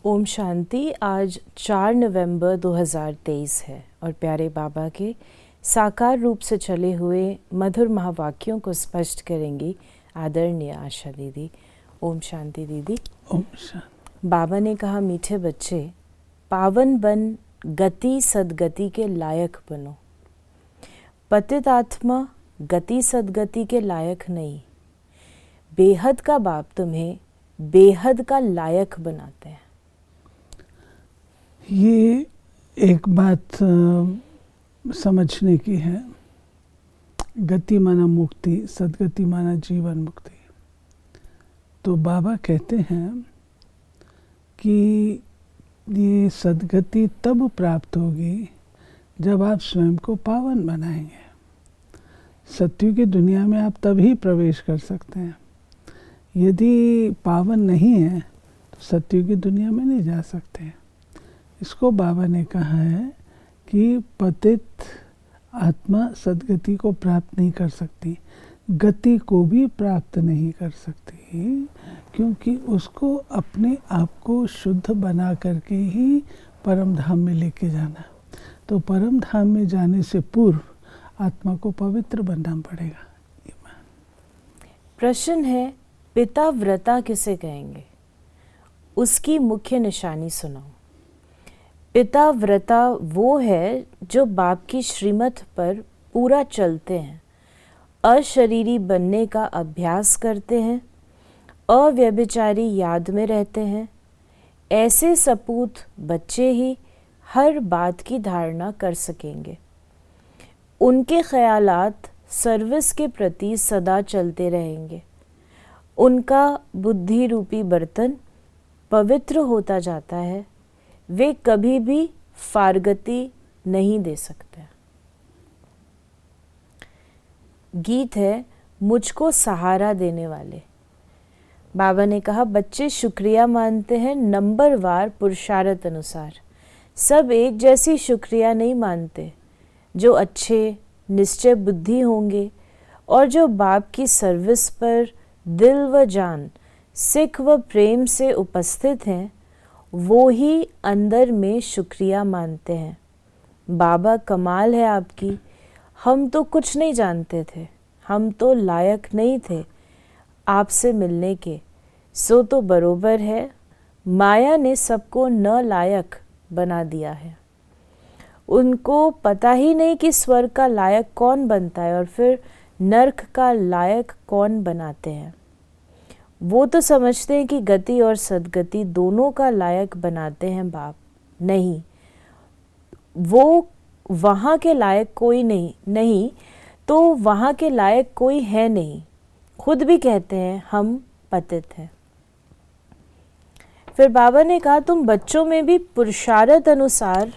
ओम शांति। आज 4 नवंबर 2023 है और प्यारे बाबा के साकार रूप से चले हुए मधुर महावाक्यों को स्पष्ट करेंगी आदरणीय आशा दीदी। ओम शांति दीदी। ओम शांति। बाबा ने कहा, मीठे बच्चे, पावन बन गति सदगति के लायक बनो। पतित आत्मा गति सदगति के लायक नहीं, बेहद का बाप तुम्हें बेहद का लायक बनाते हैं। ये एक बात समझने की है। गति माना मुक्ति, सदगति माना जीवन मुक्ति। तो बाबा कहते हैं कि ये सदगति तब प्राप्त होगी जब आप स्वयं को पावन बनाएंगे। सत्युग की दुनिया में आप तभी प्रवेश कर सकते हैं। यदि पावन नहीं है तो सत्युग की दुनिया में नहीं जा सकते। इसको बाबा ने कहा है कि पतित आत्मा सदगति को प्राप्त नहीं कर सकती, गति को भी प्राप्त नहीं कर सकती, क्योंकि उसको अपने आप को शुद्ध बना करके ही परम धाम में लेके जाना। तो परम धाम में जाने से पूर्व आत्मा को पवित्र बनना पड़ेगा। प्रश्न है, पिता व्रता किसे कहेंगे? उसकी मुख्य निशानी सुनाओ। पिता व्रता वो है जो बाप की श्रीमत पर पूरा चलते हैं, अशरीरी बनने का अभ्यास करते हैं, अव्यभिचारी याद में रहते हैं। ऐसे सपूत बच्चे ही हर बात की धारणा कर सकेंगे। उनके ख्यालात सर्विस के प्रति सदा चलते रहेंगे। उनका बुद्धि रूपी बर्तन पवित्र होता जाता है। वे कभी भी फारगती नहीं दे सकते। गीत है, मुझको सहारा देने वाले। बाबा ने कहा, बच्चे शुक्रिया मानते हैं नंबरवार पुरुषार्थ अनुसार। सब एक जैसी शुक्रिया नहीं मानते। जो अच्छे निश्चय बुद्धि होंगे और जो बाप की सर्विस पर दिल व जान, सिख व प्रेम से उपस्थित हैं, वो ही अंदर में शुक्रिया मानते हैं। बाबा, कमाल है आपकी। हम तो कुछ नहीं जानते थे, हम तो लायक नहीं थे आपसे मिलने के। सो तो बरोबर है, माया ने सबको न लायक बना दिया है। उनको पता ही नहीं कि स्वर्ग का लायक कौन बनता है और फिर नर्क का लायक कौन बनाते हैं। वो तो समझते हैं कि गति और सदगति दोनों का लायक बनाते हैं बाप। नहीं, वो वहाँ के लायक कोई नहीं तो वहाँ के लायक कोई है नहीं। खुद भी कहते हैं हम पतित हैं। फिर बाबा ने कहा, तुम बच्चों में भी पुरुषार्थ अनुसार,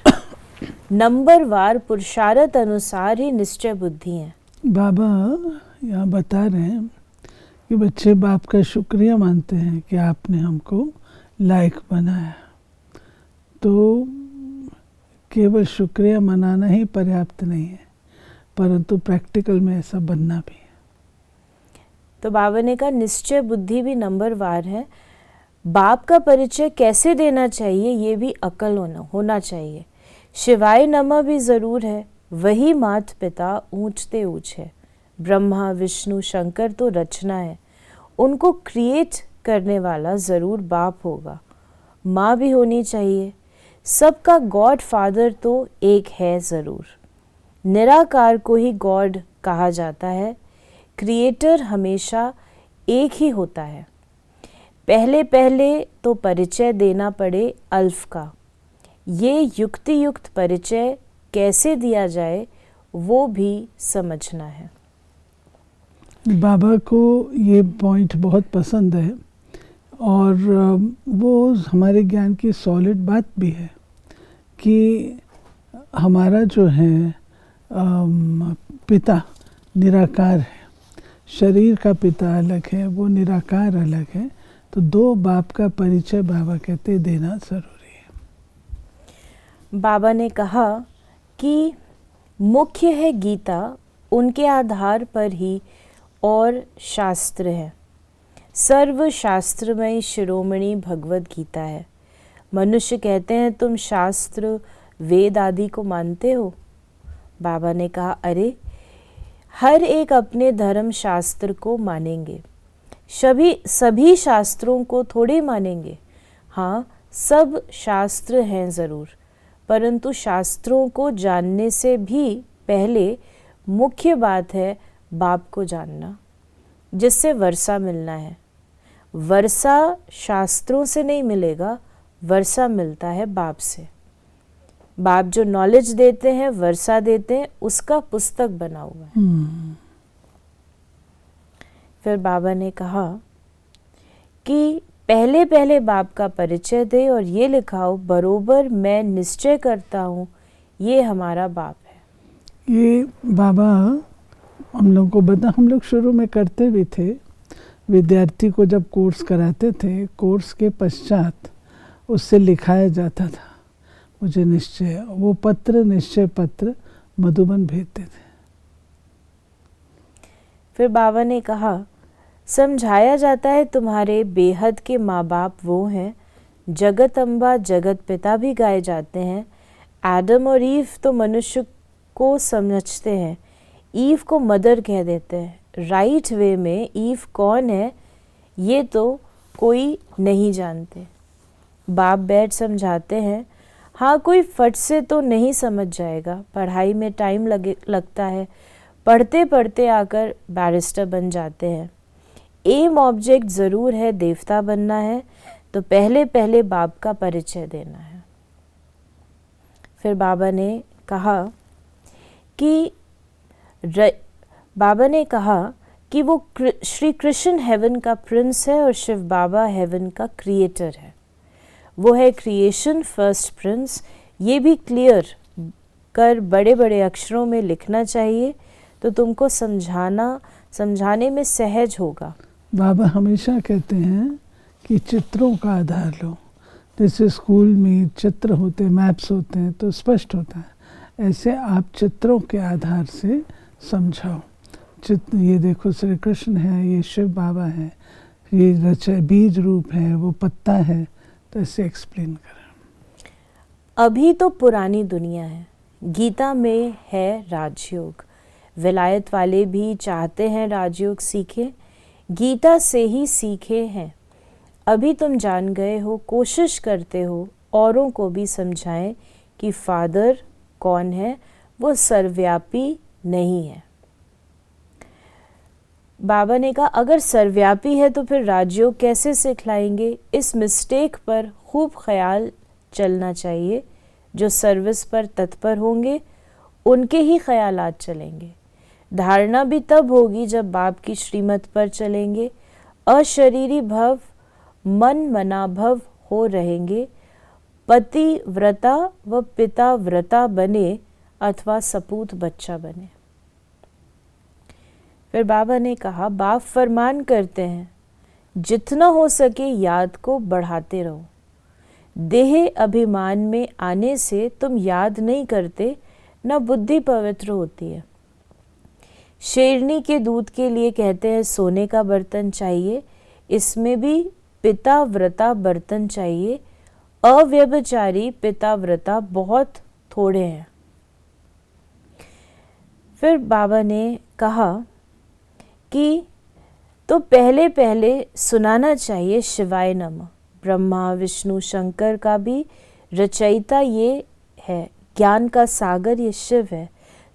नंबरवार पुरुषार्थ अनुसार ही निश्चय बुद्धि हैं। बाबा यहाँ बता रहे हैं कि बच्चे बाप का शुक्रिया मानते हैं कि आपने हमको लायक बनाया। तो केवल शुक्रिया मनाना ही पर्याप्त नहीं है, परंतु प्रैक्टिकल में ऐसा बनना भी है। तो बाबा ने कहा, निश्चय बुद्धि भी नंबरवार है। बाप का परिचय कैसे देना चाहिए ये भी अकल होना चाहिए। शिवाय नमः भी ज़रूर है। वही मात पिता ऊंचते ऊंच है। ब्रह्मा विष्णु शंकर तो रचना है, उनको क्रिएट करने वाला ज़रूर बाप होगा। माँ भी होनी चाहिए। सबका गॉड फादर तो एक है ज़रूर। निराकार को ही गॉड कहा जाता है। क्रिएटर हमेशा एक ही होता है। पहले पहले तो परिचय देना पड़े अल्फ का। ये युक्ति युक्त परिचय कैसे दिया जाए वो भी समझना है। बाबा को ये पॉइंट बहुत पसंद है और वो हमारे ज्ञान की सॉलिड बात भी है कि हमारा जो है पिता निराकार है। शरीर का पिता अलग है, वो निराकार अलग है। तो दो बाप का परिचय बाबा कहते देना ज़रूरी है। बाबा ने कहा कि मुख्य है गीता, उनके आधार पर ही और शास्त्र है। सर्व शास्त्रमय शिरोमणि भगवद गीता है। मनुष्य कहते हैं तुम शास्त्र वेद आदि को मानते हो। बाबा ने कहा अरे हर एक अपने धर्म शास्त्र को मानेंगे, सभी शास्त्रों को थोड़े मानेंगे। हाँ, सब शास्त्र हैं ज़रूर, परंतु शास्त्रों को जानने से भी पहले मुख्य बात है बाप को जानना, जिससे वर्षा मिलना है। वर्षा शास्त्रों से नहीं मिलेगा, वर्षा मिलता है बाप से। बाप जो नॉलेज देते हैं, वर्षा देते हैं, उसका पुस्तक बना हुआ है। फिर बाबा ने कहा कि पहले पहले बाप का परिचय दे और ये लिखाओ बरोबर मैं निश्चय करता हूँ ये हमारा बाप है। ये बाबा हम लोग को बता, हम लोग शुरू में करते भी थे। विद्यार्थी को जब कोर्स कराते थे, कोर्स के पश्चात उससे लिखाया जाता था मुझे निश्चय, वो पत्र निश्चय पत्र मधुबन भेजते थे। फिर बाबा ने कहा समझाया जाता है तुम्हारे बेहद के माँ बाप वो हैं, जगत अम्बा जगत पिता भी गाए जाते हैं। एडम और ईव तो मनुष्य को समझते हैं, ईव को मदर कह देते हैं। राइट वे में ईव कौन है ये तो कोई नहीं जानते। बाप बैठ समझाते हैं। हाँ, कोई फट से तो नहीं समझ जाएगा, पढ़ाई में टाइम लगता है, पढ़ते पढ़ते आकर बैरिस्टर बन जाते हैं। एम ऑब्जेक्ट ज़रूर है, देवता बनना है तो पहले पहले बाप का परिचय देना है। फिर बाबा ने कहा कि वो श्री कृष्ण हेवन का प्रिंस है और शिव बाबा हेवन का क्रिएटर है। वो है क्रिएशन फर्स्ट प्रिंस। ये भी क्लियर कर बड़े बड़े अक्षरों में लिखना चाहिए तो तुमको समझाने में सहज होगा। बाबा हमेशा कहते हैं कि चित्रों का आधार लो। जैसे स्कूल में चित्र होते, मैप्स होते हैं तो स्पष्ट होता है, ऐसे आप चित्रों के आधार से समझाओ। चित्र, ये देखो श्री कृष्ण है, ये शिव बाबा है, ये रचा बीज रूप है, वो पत्ता है, तो ऐसे एक्सप्लेन करें। अभी तो पुरानी दुनिया है, गीता में है राजयोग। विलायत वाले भी चाहते हैं राजयोग सीखें, गीता से ही सीखे हैं। अभी तुम जान गए हो, कोशिश करते हो औरों को भी समझाएं कि फादर कौन है, वो सर्वव्यापी नहीं है। बाबा ने कहा अगर सर्वव्यापी है तो फिर राजयोग कैसे सिखलाएंगे। इस मिस्टेक पर खूब ख्याल चलना चाहिए। जो सर्विस पर तत्पर होंगे उनके ही ख्यालात चलेंगे। धारणा भी तब होगी जब बाप की श्रीमत पर चलेंगे। अशरीरी भव मन मनाभव हो रहेंगे। पति व्रता व पिता व्रता बने अथवा सपूत बच्चा बने। फिर बाबा ने कहा बाप फरमान करते हैं जितना हो सके याद को बढ़ाते रहो। देह अभिमान में आने से तुम याद नहीं करते, न बुद्धि पवित्र होती है। शेरनी के दूध के लिए कहते हैं सोने का बर्तन चाहिए, इसमें भी पिता व्रता बर्तन चाहिए। अव्यभिचारी पिता व्रता बहुत थोड़े हैं। फिर बाबा ने कहा कि तो पहले पहले सुनाना चाहिए शिवाय नमः। ब्रह्मा विष्णु शंकर का भी रचयिता ये है, ज्ञान का सागर ये शिव है।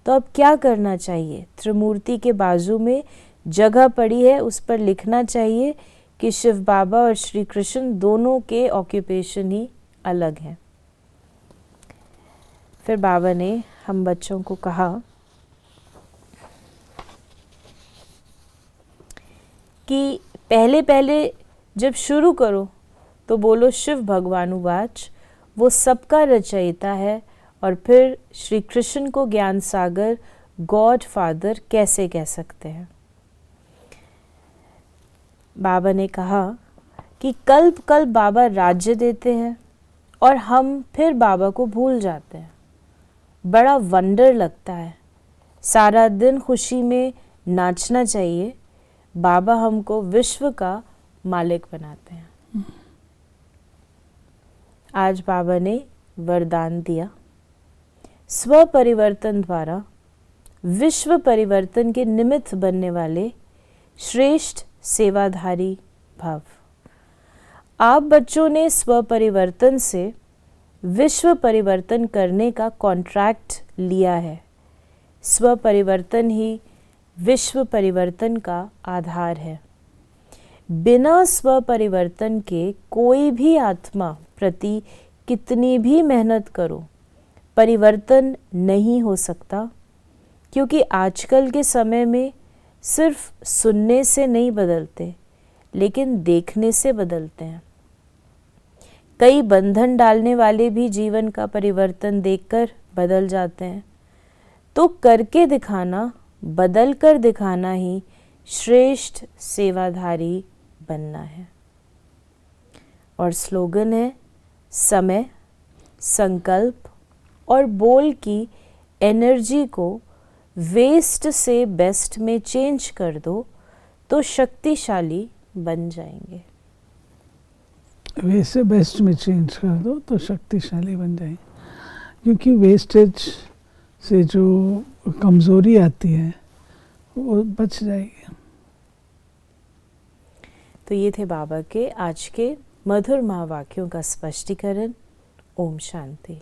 तो अब क्या करना चाहिए। त्रिमूर्ति के बाजू में जगह पड़ी है, उस पर लिखना चाहिए कि शिव बाबा और श्री कृष्ण दोनों के ऑक्यूपेशन ही अलग हैं। फिर बाबा ने हम बच्चों को कहा कि पहले पहले जब शुरू करो तो बोलो शिव भगवानुवाच, वो सबका रचयिता है। और फिर श्री कृष्ण को ज्ञान सागर गॉड फादर कैसे कह सकते हैं। बाबा ने कहा कि कल्प कल्प बाबा राज्य देते हैं और हम फिर बाबा को भूल जाते हैं। बड़ा वंडर लगता है। सारा दिन खुशी में नाचना चाहिए। बाबा हमको विश्व का मालिक बनाते हैं। आज बाबा ने वरदान दिया, स्व परिवर्तन द्वारा विश्व परिवर्तन के निमित्त बनने वाले श्रेष्ठ सेवाधारी भव। आप बच्चों ने स्व परिवर्तन से विश्व परिवर्तन करने का कॉन्ट्रैक्ट लिया है। स्व परिवर्तन ही विश्व परिवर्तन का आधार है। बिना स्व परिवर्तन के कोई भी आत्मा प्रति कितनी भी मेहनत करो, परिवर्तन नहीं हो सकता, क्योंकि आजकल के समय में सिर्फ सुनने से नहीं बदलते, लेकिन देखने से बदलते हैं। कई बंधन डालने वाले भी जीवन का परिवर्तन देखकर बदल जाते हैं। तो करके दिखाना, बदल कर दिखाना ही श्रेष्ठ सेवाधारी बनना है। और स्लोगन है, समय, संकल्प और बोल की एनर्जी को वेस्ट से बेस्ट में चेंज कर दो तो शक्तिशाली बन जाएंगे। वेस्ट से बेस्ट में चेंज कर दो तो शक्तिशाली बन जाएंगे, क्योंकि वेस्टेज से जो कमज़ोरी आती है वो बच जाएगी। तो ये थे बाबा के आज के मधुर महावाक्यों का स्पष्टीकरण। ओम शांति।